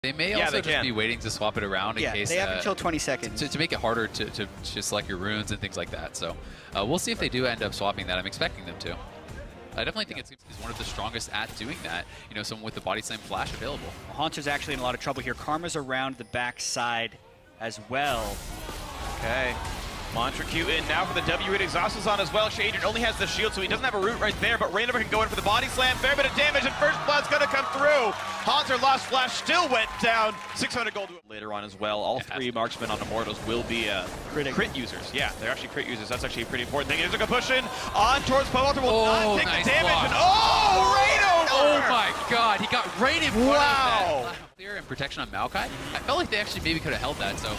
They may also just be waiting to swap it around in case. They have until 20 seconds. To make it harder to select your runes and things like that. So we'll see if they do end up swapping that. I'm expecting them to. I definitely think it's one of the strongest at doing that. You know, someone with the body slam flash available. Haunter's actually in a lot of trouble here. Karma's around the backside as well. Okay. Mantra Q in now for the W. Exhaust is on as well. Shadron only has the shield, so he doesn't have a root right there, but Rainover can go in for the body slam. Fair bit of damage, and first blood's going to come through. Haunter lost flash, still went down. 600 gold later on as well. All three marksmen on Immortals will be crit users. Yeah, they're actually crit users. That's actually a pretty important thing. Here's a push in on towards Powalter. Will not take the damage. And, Rainover! Oh my god, he got right in front of that. Clear and protection on Maokai. I felt like they actually maybe could have held that, so.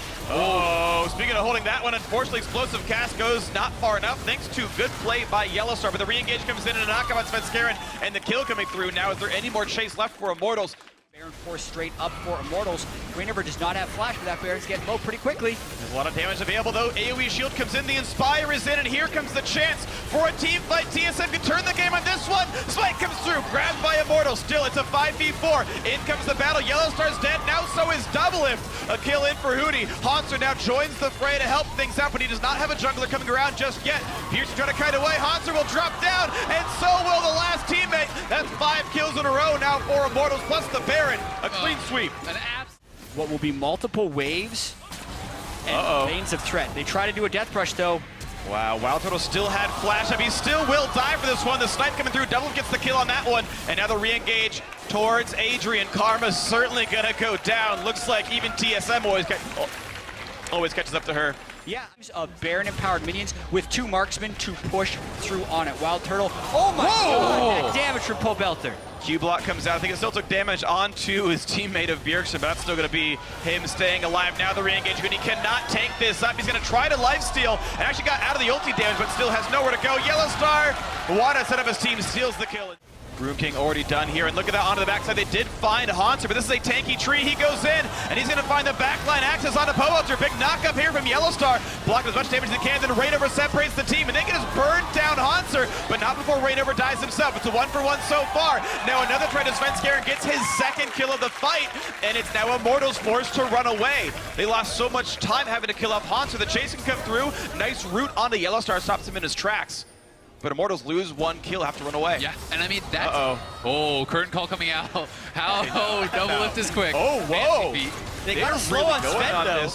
Speaking of holding that one, unfortunately, explosive cast goes not far enough thanks to good play by Yellowstar, but the re-engage comes in and a knockup on Svenskeren, and the kill coming through. Now, is there any more chase left for Immortals? Baron forced straight up for Immortals. Rainover does not have flash, but that Baron's getting low pretty quickly. There's a lot of damage available though. AoE shield comes in, the Inspire is in, and here comes the chance for a team fight. TSM can turn the game on this one. Spike comes through, grabbed by Immortals. Still, it's a 5v4. In comes the battle. Yellowstar's dead, now so is Doublelift. A kill in for Hootie. Haunter now joins the fray to help things out, but he does not have a jungler coming around just yet. Pearson trying to kite away. Haunter will drop down, and so will the last teammate. That's 5 kills in a row now for Immortals, plus the Baron. A clean sweep. What will be multiple waves and veins of threat. They try to do a death rush though. Wow, Wild Turtle still had flash up. He still will die for this one. The snipe coming through. Double gets the kill on that one. And now the re-engage towards Adrian. Karma's certainly gonna go down. Looks like even TSM always catches up to her. Yeah, Baron empowered minions with 2 marksmen to push through on it. Wild Turtle. Oh my god, that damage from Pobelter. Q-block comes out. I think it still took damage onto his teammate of Bjergsen, but that's still going to be him staying alive. Now the re-engage, and he cannot tank this up. He's going to try to lifesteal, and actually got out of the ulti damage, but still has nowhere to go. Yellowstar, Wada set up his team, steals the kill. Broom King already done here, and look at that onto the backside. They did find Haunter, but this is a tanky tree. He goes in, and he's going to find the backline access onto Powalter. Big knock-up here from Yellowstar. Block as much damage as he can, then Rainover separates the team, and they can just burn down Haunter, but not before Rainover dies himself. It's a 1-for-1 so far. Now another try to Svenskeren gets his second kill of the fight, and it's now Immortals forced to run away. They lost so much time having to kill off Haunter. The chase can come through. Nice route onto Yellowstar, stops him in his tracks. But Immortals lose 1 kill, have to run away. Yeah, and I mean, that's... Oh, curtain call coming out. How? Doublelift is quick. Oh, whoa. They got slow on Sven, though.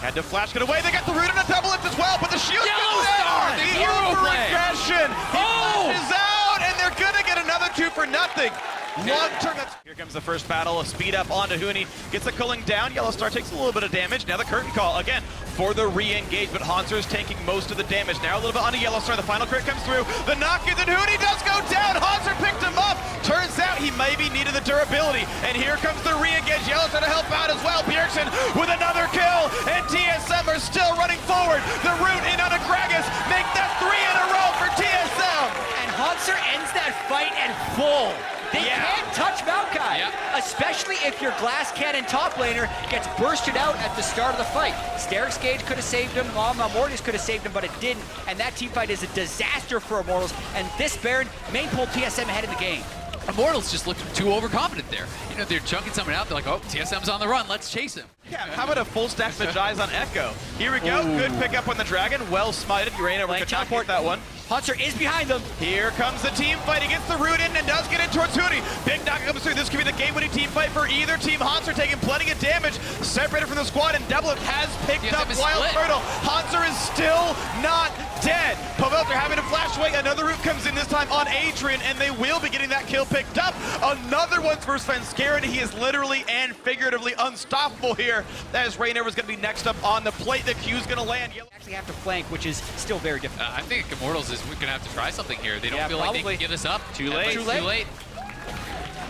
Had to flash get away. They got the root and a Doublelift as well, but the shield Yellowstar! The hero for regression. He flashes out, and they're going to get another 2 for nothing. Long term. Here comes the first battle. A speed up onto Huni. Gets the cooling down. Yellowstar takes a little bit of damage. Now the curtain call again for the re-engage, but Haunter is taking most of the damage. Now a little bit onto Yellowstar. The final crit comes through. The knock is, and Huni does go down. Haunter picked him up. Turns out he maybe needed the durability. And here comes the re-engage. Yellowstar to help out as well. Bjergsen with another kill. And TSM are still running forward. The root in on a Gragas. Make that 3 in a row for TSM. And Haunter ends that fight at full. They can't touch Maokai, especially if your glass cannon top laner gets bursted out at the start of the fight. Sterix Gage could have saved him, Mortis could have saved him, but it didn't. And that team fight is a disaster for Immortals. And this Baron may pull TSM ahead in the game. Immortals just looked too overconfident there. You know, they're chunking someone out. They're like, oh, TSM's on the run. Let's chase him. Yeah, how about a full stack Magi's on Echo? Here we go. Good pickup on the Dragon. Well smited. Rainover could teleport that one. Haunter is behind them. Here comes the team fight. He gets the root in and does get in towards Huni. Big knock comes through. This could be the game-winning team fight for either team. Haunter taking plenty of damage. Separated from the squad, and Doublelift has picked up Wild Turtle. Haunter is still not dead. Pobelter having to flash away. Another root comes in, this time on Adrian, and they will be getting that kill picked up. Another one for Svenskeren. He is literally and figuratively unstoppable here, as Rainover is going to be next up on the plate. The Q's going to land. Actually have to flank, which is still very difficult. I think Immortals is going to have to try something here. They don't feel like they can give this up. Too late. Too late.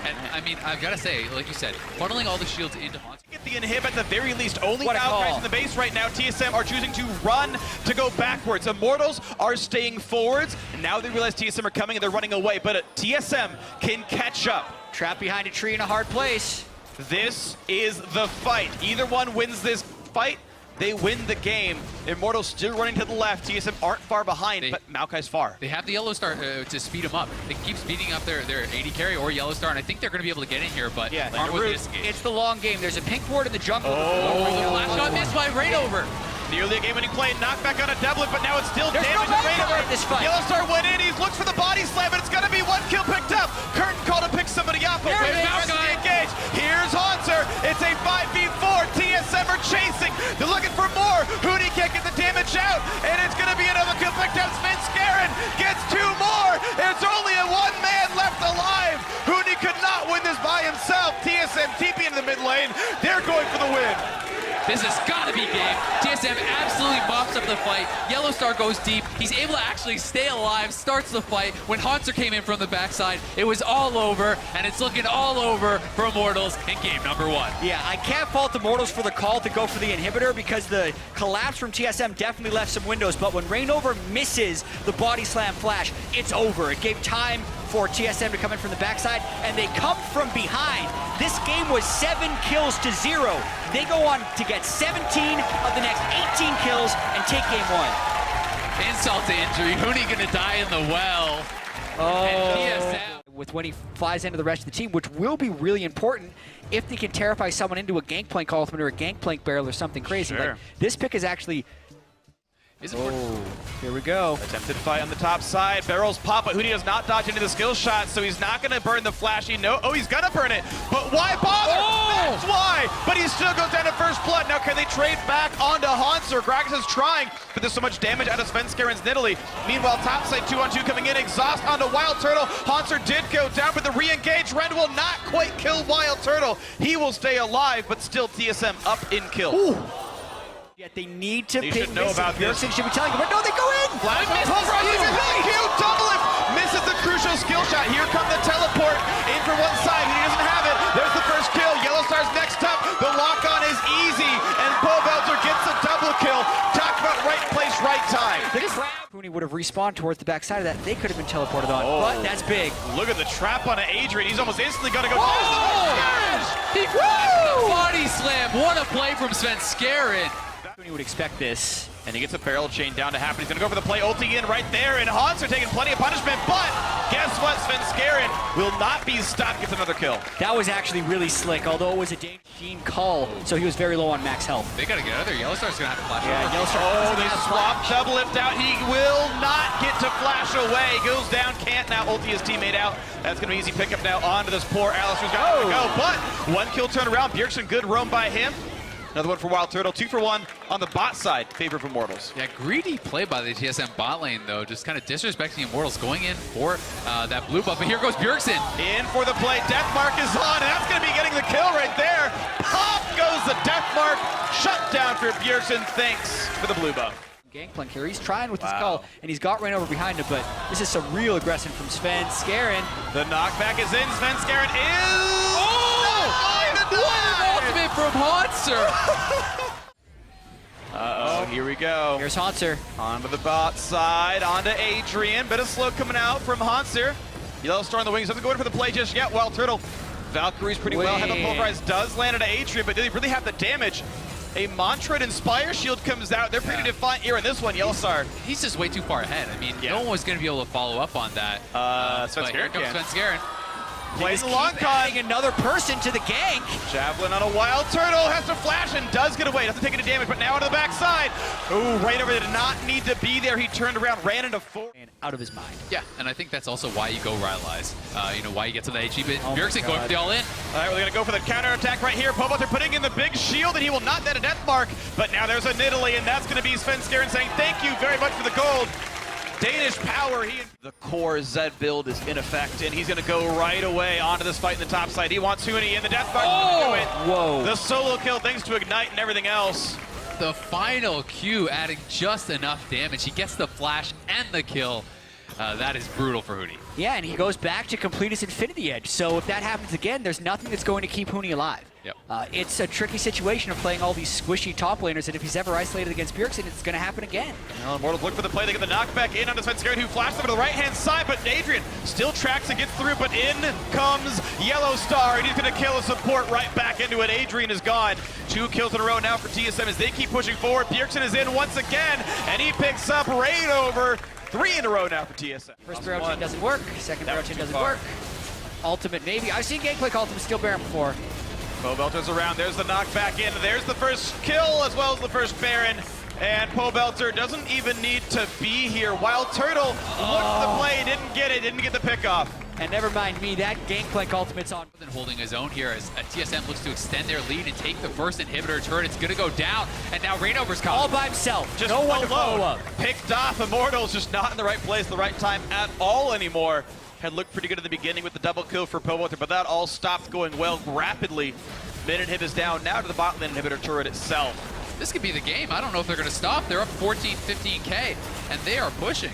And I mean, I've got to say, like you said, funneling all the shields into Haunter. Get the inhib at the very least. Only guys in the base right now. TSM are choosing to run to go backwards. Immortals are staying forwards. And now they realize TSM are coming and they're running away. But TSM can catch up. Trapped behind a tree in a hard place. This is the fight. Either one wins this fight. they win the game. Immortals still running to the left. TSM aren't far behind, but Maokai's far. They have the Yellow Star to speed them up. They keep speeding up their AD carry or Yellow Star, and I think they're going to be able to get in here, but aren't with this game. It's the long game. There's a pink ward in the jungle. The flash got missed by Rainover. Nearly a game-winning play, knockback on a doublet, but now it's still There's damage no to Rainover. in this fight. Yellow Star went in, he looks for the body slam, but it's gonna be one kill picked up. Curtain call to pick somebody up, but There's Maokai engaged. Here's Haunter, it's a 5v4, TSM are chasing. They're looking for more. Huni can't get the damage out, and it's gonna be another kill picked up. Svenskeren gets 2 more. There's only a 1 man left alive. Huni could not win this by himself. TSM TP into the mid lane. They're going for the win. This has got to be game. TSM absolutely mops up the fight. Yellow Star goes deep. He's able to actually stay alive, starts the fight. When Haunter came in from the backside, it was all over, and it's looking all over for Immortals in game number 1. Yeah, I can't fault the Immortals for the call to go for the inhibitor because the collapse from TSM definitely left some windows, but when Rainover misses the body slam flash, it's over. It gave time for TSM to come in from the backside, and they come from behind. This game was 7 kills to 0. They go on to get 17 of the next 18 kills and take game 1. Insult to injury. Huni gonna die in the well. And TSM. With when he flies into the rest of the team, which will be really important if they can terrify someone into a Gangplank ultimate or a Gangplank barrel or something crazy. Sure. Like, this pick is actually... here we go. Attempted fight on the top side. Barrels pop, but Huni does not dodge into the skill shot, so he's not going to burn the flashy. No, he's going to burn it, but why bother? That's why! But he still goes down to first blood. Now can they trade back onto Haunter? Gragas is trying, but there's so much damage out of Svenskeren's Nidalee. Meanwhile, top side 2-on-2 coming in. Exhaust onto Wild Turtle. Haunter did go down, but the re-engage. Ren will not quite kill Wild Turtle. He will stay alive, but still TSM up in kill. Ooh. Yet they need to pick should know about this. Bjergsen should be telling them, but no, they go in! Flash on Pulverize, cute double lift! Misses the crucial skill shot. Here comes the teleport in for one side. He doesn't have it. There's the first kill. Yellow Star's next up. The lock-on is easy, and Povelzer gets a double kill. Talk about right place, right time. Huni would have respawned towards the backside of that. They could have been teleported on, but that's big. Look at the trap on Adrian. He's almost instantly going to go. He body slam. What a play from Svenskeren. Huni would expect this. And he gets a barrel chain down to happen. He's going to go for the play, ulti in right there, and Haunter taking plenty of punishment, but guess what? Svenskeren will not be stopped, gets another kill. That was actually really slick, although it was a Gene call, so he was very low on max health. They got to get out of there. Yellow Star's going to have to flash over. Yellow Star they swap double lift out. He will not get to flash away. Goes down, can't now ulti his teammate out. That's going to be easy pickup now onto this poor Alistair's got to go, but 1 kill turnaround. Bjergsen, good roam by him. Another one for Wild Turtle, 2 for 1 on the bot side, favor of Immortals. Yeah, greedy play by the TSM bot lane, though, just kind of disrespecting Immortals, going in for that blue buff. But here goes Bjergsen. In for the play, Death Mark is on, and that's going to be getting the kill right there. Pop goes the Death Mark, shut down for Bjergsen, thanks for the blue buff. Gangplank here, he's trying with his call, and he's got Rainover behind him, but this is some real aggression from Svenskeren. The knockback is in, Svenskeren is... Ultimate from Haunter. Here we go. Here's Haunter. Onto the bot side, onto Adrian. Bit of slow coming out from Haunter. Yellow Star on the wings, doesn't go in for the play just yet. Wild Turtle. Valkyrie's pretty well. Head on Pulverize does land into Adrian, but did he really have the damage? A Mantra Inspire Shield comes out. They're pretty defiant here in this one, Yellow Star. He's just way too far ahead. I mean, no one was going to be able to follow up on that. But here comes Svenskeren. Plays the long con. Another person to the gank. Javelin on a Wild Turtle, has to flash and does get away. Doesn't take any damage, but now onto the backside. Ooh, Rainover did not need to be there. He turned around, ran into 4. And out of his mind. Yeah, and I think that's also why you go Rylai's. You know, why you get to the HE, but Bjergsen going for the all-in. All right, we're going to go for the counter-attack right here. Povelzer putting in the big shield, and he will not net a Death Mark, but now there's a Nidalee, and that's going to be Svenskeren saying thank you very much for the gold. Danish power, the core Zed build is in effect, and he's going to go right away onto this fight in the top side. He wants Huni in the Death Mark. Whoa. The solo kill thanks to Ignite and everything else. The final Q adding just enough damage. He gets the flash and the kill. That is brutal for Huni. Yeah, and he goes back to complete his Infinity Edge. So if that happens again, there's nothing that's going to keep Huni alive. Yep. It's a tricky situation of playing all these squishy top laners, and if he's ever isolated against Bjergsen, it's going to happen again. Well, Immortals look for the play. They get the knockback in on the Svenskeren, who flashes over to the right-hand side, but Adrian still tracks and gets through, but in comes Yellow Star, and he's going to kill a support right back into it. Adrian is gone. 2 kills in a row now for TSM as they keep pushing forward. Bjergsen is in once again, and he picks up right over. 3 in a row now for TSM. First barrel chain doesn't work. Second barrel chain doesn't work. Ultimate maybe. I've seen Gangplank ultimate steal Baron before. Pobelter's around. There's the knockback in. There's the first kill as well as the first Baron. And Pobelter doesn't even need to be here. Wild Turtle looked the play, didn't get it, didn't get the pick off. And never mind me, that Gangplank ultimate's on. Than holding his own here as TSM looks to extend their lead and take the first inhibitor turret. It's going to go down, and now Rainover's coming. All by himself. Just no one to follow alone. up. Picked off. Immortals just not in the right place, the right time at all anymore. Had looked pretty good at the beginning with the double kill for Pobelter, but that all stopped going well rapidly. Mid inhib is down now to the bot lane inhibitor turret itself. This could be the game. I don't know if they're going to stop. They're up 14, 15K, and they are pushing.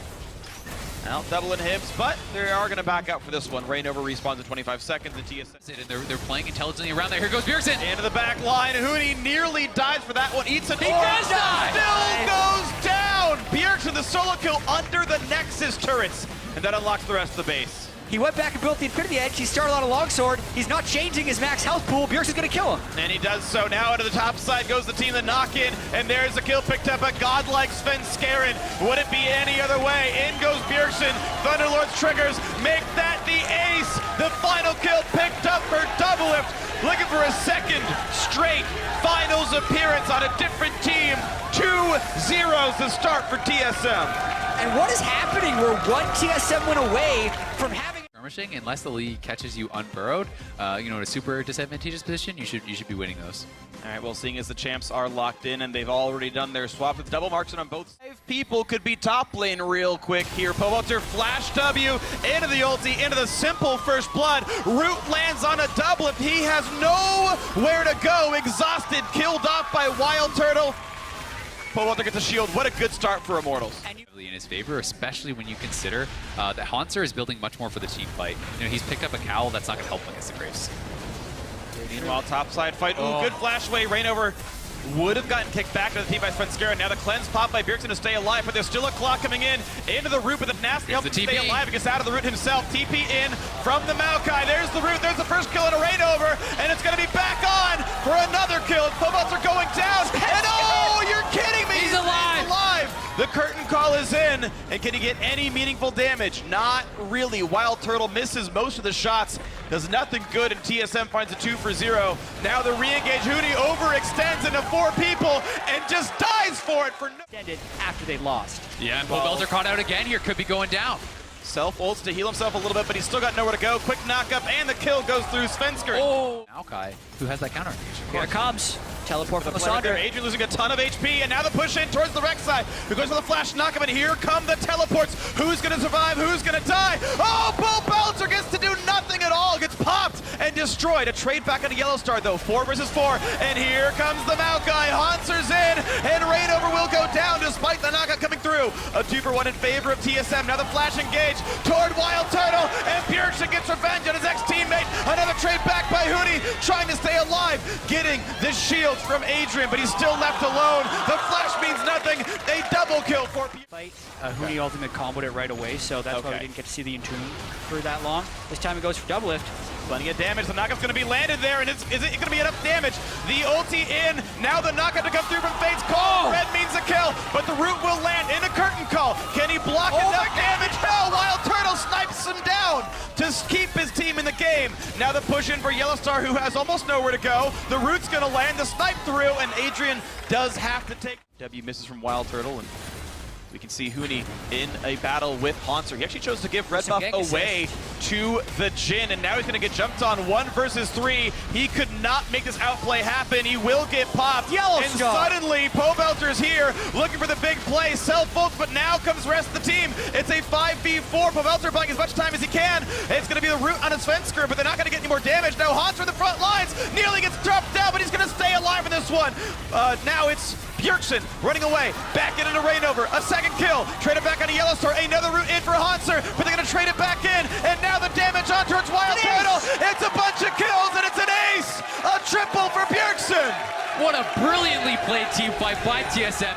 Now, double inhibs, but they are going to back out for this one. Rainover respawns in 25 seconds, and TSM. And they're playing intelligently around there. Here goes Bjergsen. Into the back line. Huni nearly dies for that one. Eats an He does die! Still goes down. Bjergsen, the solo kill under the Nexus turrets. And that unlocks the rest of the base. He went back and built the Infinity Edge. He started on a longsword. He's not changing his max health pool. Bjergsen's going to kill him. And he does so. Now to the top side goes the team, the knock-in, and there's a kill picked up. A godlike Svenskeren. Would it be any other way? In goes Bjergsen. Thunderlord's triggers make that the ace. The final kill picked up for Doublelift. Looking for a second straight finals appearance on a different team. 2-0 to start for TSM. And what is happening? We're one TSM win away from having... Unless the league catches you unburrowed, in a super disadvantageous position, you should be winning those. All right, well, seeing as the champs are locked in and they've already done their swap with double marks on both. 5 people could be top lane real quick here. Pobelter flash W into the ulti, into the simple first blood. Root lands on a doublet. He has nowhere to go. Exhausted, killed off by Wild Turtle. Pobelter gets a shield. What a good start for Immortals. In his favor, especially when you consider that Hanser is building much more for the team fight. He's picked up a cowl that's not going to help him against the Graves. Meanwhile, topside fight. Ooh, good flash away. Rainover would have gotten kicked back to the team by Svenskeren. Now the cleanse pop by Bjergsen to stay alive, but there's still a claw coming in into the root, but the nasty help to stay alive. He gets out of the root himself. TP in from the Maokai. There's the root. There's the first kill in a Rainover, and it's going to be back on for another kill. Pobelter going down, and oh, you're kidding me! He's alive! The curtain call is in, and can he get any meaningful damage? Not really. Wild Turtle misses most of the shots, does nothing good, and TSM finds a 2 for 0. Now the re-engage. Huni overextends into 4 people and just dies for it for no... After they lost. Yeah, and Pobelter caught out again here, could be going down. Self-ults to heal himself a little bit, but he's still got nowhere to go. Quick knock-up, and the kill goes through Svenskeren. Oh! Maokai, who has that counter engage. Here it comes. Teleport from Lysandre. Adrian losing a ton of HP, and now the push in towards the Rex side. Who goes for the flash knock-up, and here come the teleports. Who's going to survive? Who's going to die? Oh, Pobelter gets to do nothing at all. Gets popped and destroyed. A trade back on a Yellow Star, though. 4 versus 4, and here comes the Maokai. Hanser's in, and Rainover will go down despite the knockout coming through. A 2 for 1 in favor of TSM. Now the flash engage toward Wild Turtle, and Bjergsen gets revenge on his ex-teammate. Another trade back by Huni, trying to stay alive, getting the shield from Adrian, but he's still left alone. The flash means nothing. A double kill for fight. Huni ultimate comboed it right away, so that's why we didn't get to see the Entomb for that long. This time it goes for Doublelift. Plenty of damage. The knockup's going to be landed there, and is it going to be enough damage? The ulti in. Now the knockup to come through from Fate's call. Red means a kill, but the root will land in a curtain call. Can he block enough damage? No, Wild Turtle snipes him down to keep his team in the game. Now the push in for Yellow Star, who has almost nowhere to go. The root's going to land the snipe through, and Adrian does have to take. W misses from Wild Turtle, and we can see Huni in a battle with Hanser. He actually chose to give red buff away to the Jhin, and now he's going to get jumped on 1 versus 3. He could not make this outplay happen. He will get popped. Yellow and Star. Suddenly, Pobelter's here, looking for the big play. Self-ults, but now comes the rest of the team. It's a 5v4. Pobelter buying as much time as he can. It's going to be the root on his Svenskeren, but they're not going to get any more damage. Now Hanser in the front lines nearly gets dropped down, but he's going to stay alive in this one. Now it's Bjergsen running away, back into Reignover, a second kill, trade it back on Yellowstar, another route in for Hanser, but they're gonna trade it back in, and now the damage on towards Wild Turtle. It's a bunch of kills, and it's an ace! A triple for Bjergsen! What a brilliantly played team fight by TSM.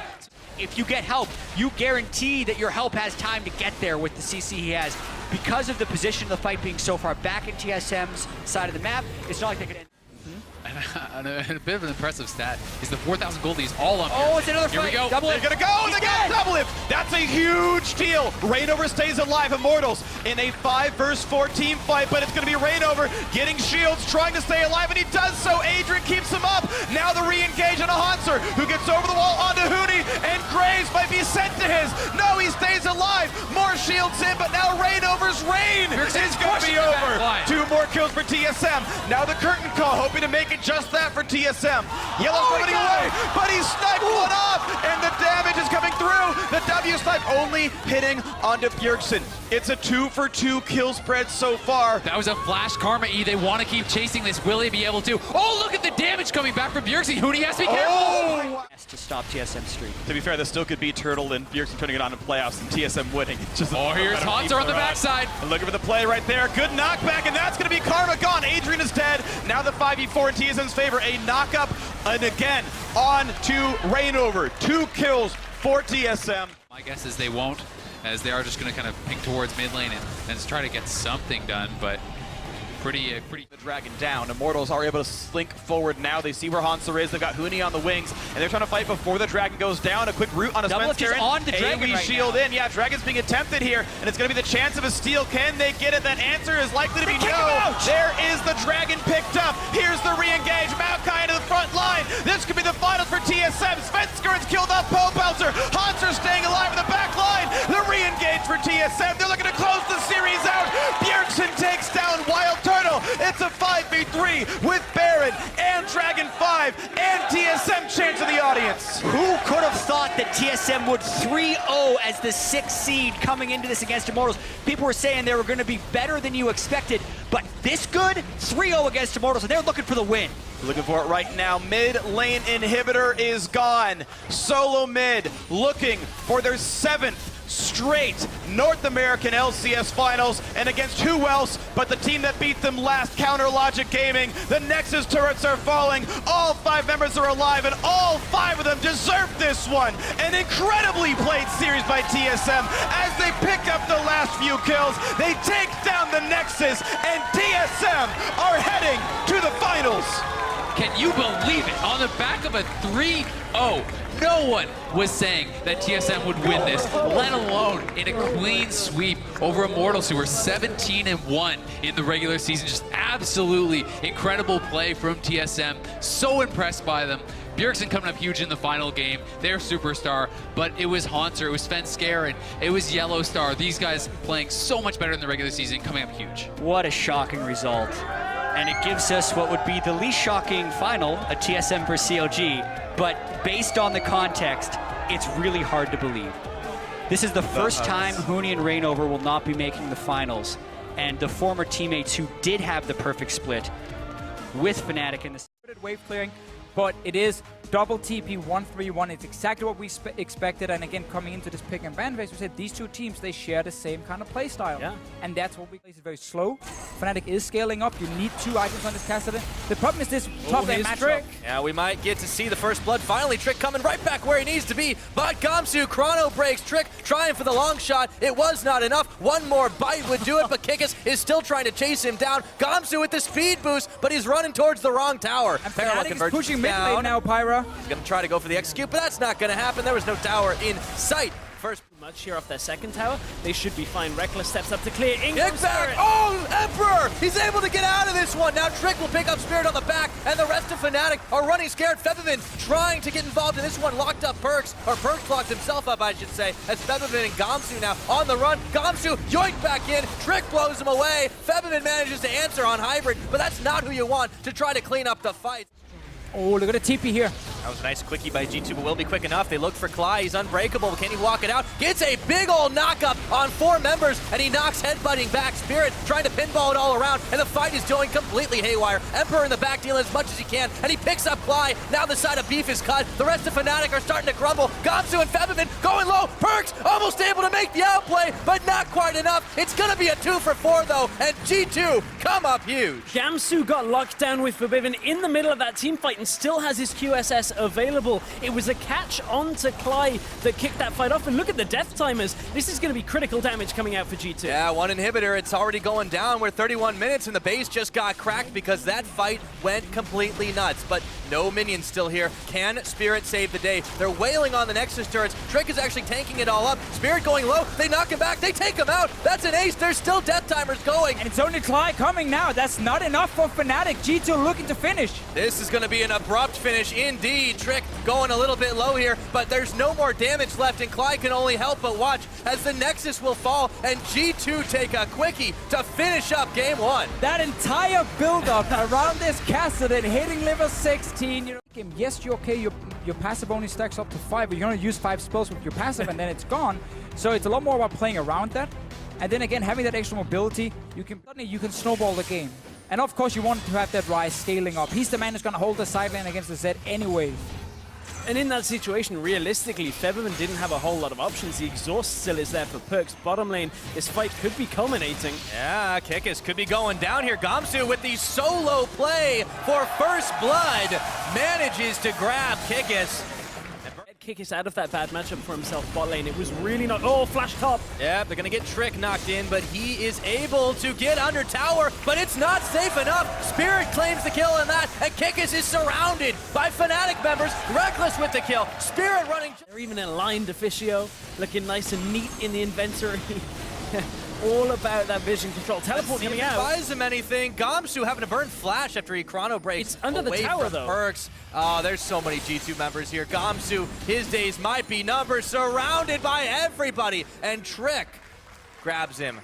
If you get help, you guarantee that your help has time to get there with the CC he has. Because of the position of the fight being so far back in TSM's side of the map, it's not like they could end. And a bit of an impressive stat is the 4,000 gold. He's all up Oh, it's another Here fight. we go. Double They're it. gonna go, He's they got dead. double it! That's a huge deal! Reignover stays alive, Immortals in a 5 versus 4 team fight, but it's gonna be Reignover getting shields, trying to stay alive, and he does so. Adrian keeps him up. Now the re-engage on a Hanser, who gets over the wall onto Huni, and Graves might be sent to his. No, he stays alive. More shields in, but now Reignover's reign is gonna be over. 2 more kills for TSM. Now the curtain call, hoping to make it just that for TSM. Yellow running away, but he sniped one off, and the damage is coming through. The W snipe only hitting onto Bjergsen. It's a 2-for-2 kill spread so far. That was a flash Karma E. They want to keep chasing this. Will he be able to? Oh, look at the damage coming back from Bjergsen. Huni has to be careful. To stop TSM streak. To be fair, this still could be Turtle and Bjergsen turning it on in playoffs and TSM winning. It's just Here's Hanser on the backside. Looking for the play right there. Good knockback, and that's going to be Karma gone. Adrian is dead. Now the 5v4 in TSM's favor. A knock-up, and again, on to Reignover. 2 kills for TSM. My guess is they won't, as they are just going to kind of ping towards mid lane and try to get something done, but pretty. The dragon down. Immortals are able to slink forward now. They see where Hanser is. They've got Huni on the wings, and they're trying to fight before the dragon goes down. A quick route on a Double Spencer. is on the dragon AoE right shield now. in. Yeah, dragon's being attempted here, and it's going to be the chance of a steal. Can they get it? That answer is likely to be kick him no. out. There is the dragon picked up. Here's the re-engage. Maokai into the front line. This could be the finals for TSM. Svenskerin's killed off Pobelzer. Hanser staying alive in the back line. The re-engage for TSM. They're looking to close the series out. Bjergsen takes down Wild Turtle. It's a 5v3 with Baron and Dragon 5 and TSM chance of the audience. Who could have thought that TSM would 3-0 as the 6th seed coming into this against Immortals? People were saying they were going to be better than you expected, but this good? 3-0 against Immortals, and they're looking for the win. Looking for it right now. Mid lane inhibitor is gone. Solo mid looking for their 7th straight North American LCS finals, and against who else but the team that beat them last, Counter Logic Gaming. The Nexus turrets are falling. All 5 members are alive, and all 5 of them deserve this one. An incredibly played series by TSM as they pick up the last few kills. They take down the Nexus, and TSM are heading to the finals. Can you believe it? On the back of a 3-0. No one was saying that TSM would win this, let alone in a clean sweep over Immortals, who were 17-1 in the regular season. Just absolutely incredible play from TSM. So impressed by them. Bjergsen coming up huge in the final game, their superstar, but it was Hanser, it was Svenskeren, it was Yellowstar. These guys playing so much better in the regular season, coming up huge. What a shocking result. And it gives us what would be the least shocking final, a TSM versus CLG, but based on the context, it's really hard to believe. This is the first time Huni and Reignover will not be making the finals, and the former teammates who did have the perfect split with Fnatic in the wave clearing, but it is double TP 1-3-1. It's exactly what we expected, and again, coming into this pick and ban phase, we said these two teams, they share the same kind of play style. Yeah. And that's what we play. It's very slow. Fnatic is scaling up. You need 2 items on this caster. The problem is this top lane matchup. Yeah, we might get to see the first blood. Finally, Trick coming right back where he needs to be. But Gamsu, chrono breaks. Trick trying for the long shot. It was not enough. One more bite would do it, but Kikis is still trying to chase him down. Gamsu with the speed boost, but he's running towards the wrong tower. And Parallel Fnatic is convergence pushing mid down. lane now, Pyra. He's going to try to go for the execute, but that's not going to happen. There was no tower in sight. First much here off their second tower. They should be fine. Reckless steps up to clear. Kick back! Oh, Emperor! He's able to get out of this one. Now Trick will pick up Spirit on the back, and the rest of Fnatic are running scared. Featherman trying to get involved in this one. Locked up Perks, or Perks locked himself up, I should say, as Featherman and Gamsu now on the run. Gamsu yoinked back in. Trick blows him away. Featherman manages to answer on Hybrid, but that's not who you want to try to clean up the fight. Oh, look at the TP here. That was a nice quickie by G2, but will be quick enough. They look for Cly. He's unbreakable. Can he walk it out? Gets a big old knock-up on 4 members, and he knocks headbutting back. Spirit trying to pinball it all around, and the fight is going completely haywire. Emperor in the back dealing as much as he can, and he picks up Cly. Now the side of beef is cut. The rest of Fnatic are starting to crumble. Gamsu and Febvin going low. Perks almost able to make the outplay, but not quite enough. It's going to be a 2 for 4, though, and G2 come up huge. Gamsu got locked down with Forbidden in the middle of that team fight and still has his QSS available. It was a catch onto Cly that kicked that fight off, and look at the death timers. This is going to be critical damage coming out for G2. Yeah, 1 inhibitor. It's already going down. We're 31 minutes, and the base just got cracked because that fight went completely nuts. But no minions still here. Can Spirit save the day? They're wailing on the Nexus turrets. Trick is actually tanking it all up. Spirit going low. They knock him back. They take him out. That's an ace. There's still death timers going. And it's only Cly coming now. That's not enough for Fnatic. G2 looking to finish. This is going to be an abrupt finish indeed. Trick going a little bit low here, but there's no more damage left, and Cly can only help but watch as the Nexus will fall, and G2 take a quickie to finish up game 1. That entire build-up around this castle and hitting level 16, you know, yes, you're okay, your passive only stacks up to 5, but you're gonna use 5 spells with your passive and then it's gone. So it's a lot more about playing around that. And then again, having that extra mobility, you can snowball the game. And of course, you want to have that Ryze scaling up. He's the man who's gonna hold the side lane against the Zed anyway. And in that situation, realistically, Featherman didn't have a whole lot of options. The exhaust still is there for Perks. Bottom lane, this fight could be culminating. Yeah, Kikis could be going down here. Gamsu with the solo play for first blood manages to grab Kikis. Kikis out of that bad matchup for himself bot lane. It was really not... Oh, flash top. Yeah, they're going to get Trick knocked in, but he is able to get under tower, but it's not safe enough. Spirit claims the kill in that, and Kikis is surrounded by Fnatic members. Reckless with the kill. Spirit running... They're even aligned Officio, looking nice and neat in the inventory. All about that vision control. Teleport coming out. Buys him anything. Gamsu having to burn flash after he chrono breaks. It's under the tower, though. Perks. Oh, there's so many G2 members here. Gamsu, his days might be numbered, surrounded by everybody. And Trick grabs him.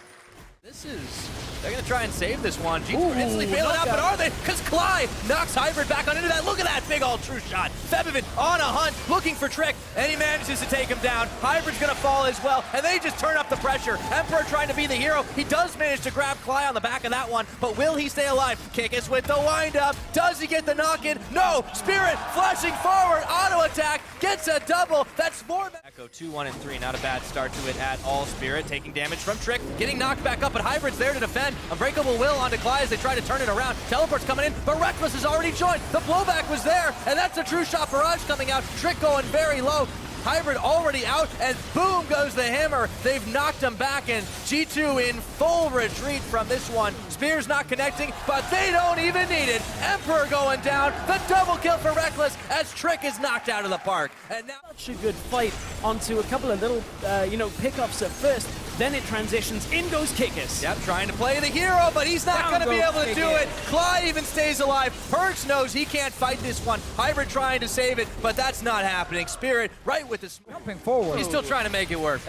They're going to try and save this one. G2 instantly bailing out, but are they? Because Cly knocks Hybrid back on into that. Look at that big old true shot. Febvin on a hunt, looking for Trick, and he manages to take him down. Hybrid's going to fall as well, and they just turn up the pressure. Emperor trying to be the hero. He does manage to grab Cly on the back of that one, but will he stay alive? Kikis with the wind-up. Does he get the knock-in? No! Spirit flashing forward, auto-attack, gets a double. That's more. Echo 2, 1, and 3. Not a bad start to it at all. Spirit taking damage from Trick, getting knocked back up, but Hybrid's there to defend. Unbreakable will onto Cly as they try to turn it around. Teleport's coming in, but Reckless has already joined. The blowback was there, and that's a true shot barrage coming out. Trick going very low. Hybrid already out, and boom goes the hammer. They've knocked him back, and G2 in full retreat from this one. Spear's not connecting, but they don't even need it. Emperor going down. The double kill for Reckless as Trick is knocked out of the park. And now Such a good fight onto a couple of little, pickups at first. Then it transitions. In goes Kikis. Yep, trying to play the hero, but he's not going to be able to do it. Cly even stays alive. Perks knows he can't fight this one. Hybrid trying to save it, but that's not happening. Spirit right with the... Jumping forward. He's still trying to make it work.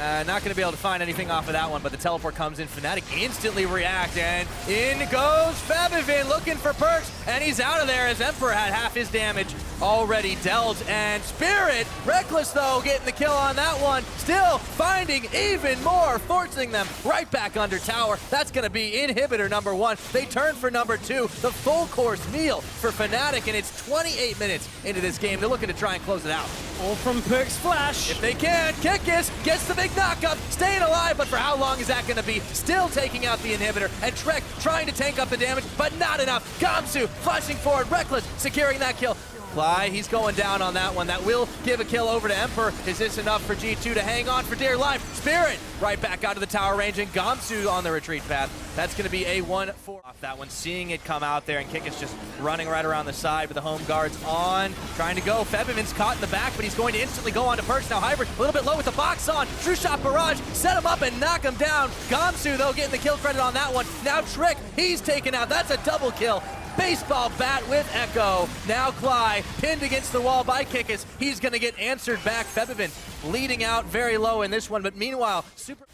Not going to be able to find anything off of that one, but the teleport comes in. Fnatic instantly react, and in goes Febvin looking for Perks, and he's out of there as Emperor had half his damage already dealt. And Spirit, Reckless though, getting the kill on that one. Still finding even more, forcing them right back under tower. That's going to be inhibitor number 1. They turn for number 2. The full course meal for Fnatic, and it's 28 minutes into this game. They're looking to try and close it out. All from Perks flash. If they can, Kikis gets the big knockup, staying alive, but for how long is that going to be? Still taking out the inhibitor, and Trek trying to tank up the damage, but not enough. Gamsu flashing forward, Reckless securing that kill. Cly, he's going down on that one. That will give a kill over to Emperor. Is this enough for G2 to hang on for dear life? Spirit right back out of the tower range, and Gamsu on the retreat path. That's going to be a 1-4 off that one. Seeing it come out there, and Kikis just running right around the side with the home guards on, trying to go. Febvin's caught in the back, but he's going to instantly go on to Perks. Now Hybrid a little bit low with the box on. True shot barrage, set him up and knock him down. Gamsu though getting the kill credit on that one. Now Trick, he's taken out. That's a double kill. Baseball bat with Echo. Now Cly pinned against the wall by Kikis. He's going to get answered back. Febvin leading out very low in this one, but meanwhile,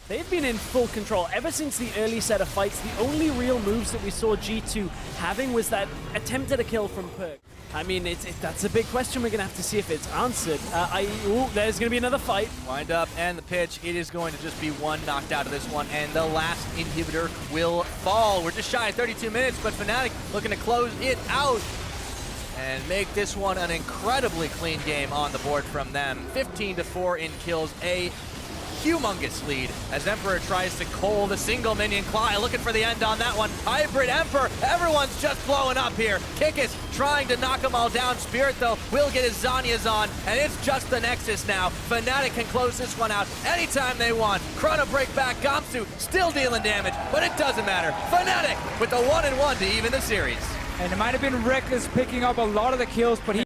They've been in full control ever since the early set of fights. The only real moves that we saw G2 having was that attempt at a kill from Perk. I mean, that's a big question. We're going to have to see if it's answered. There's going to be another fight. Wind up and the pitch. It is going to just be one knocked out of this one, and the last inhibitor will fall. We're just shy of 32 minutes, but Fnatic looking to close it out and make this one an incredibly clean game on the board from them. 15-4 in kills, a humongous lead as Emperor tries to coal the single minion. Cly looking for the end on that one. Hybrid Emperor, everyone's just blowing up here. Kikis trying to knock them all down. Spirit, though, will get his Zanyas on, and it's just the Nexus now. Fnatic can close this one out anytime they want. Chrono break back. Gamsu still dealing damage, but it doesn't matter. Fnatic with the 1-1 to even the series. And it might have been Reckless picking up a lot of the kills, but he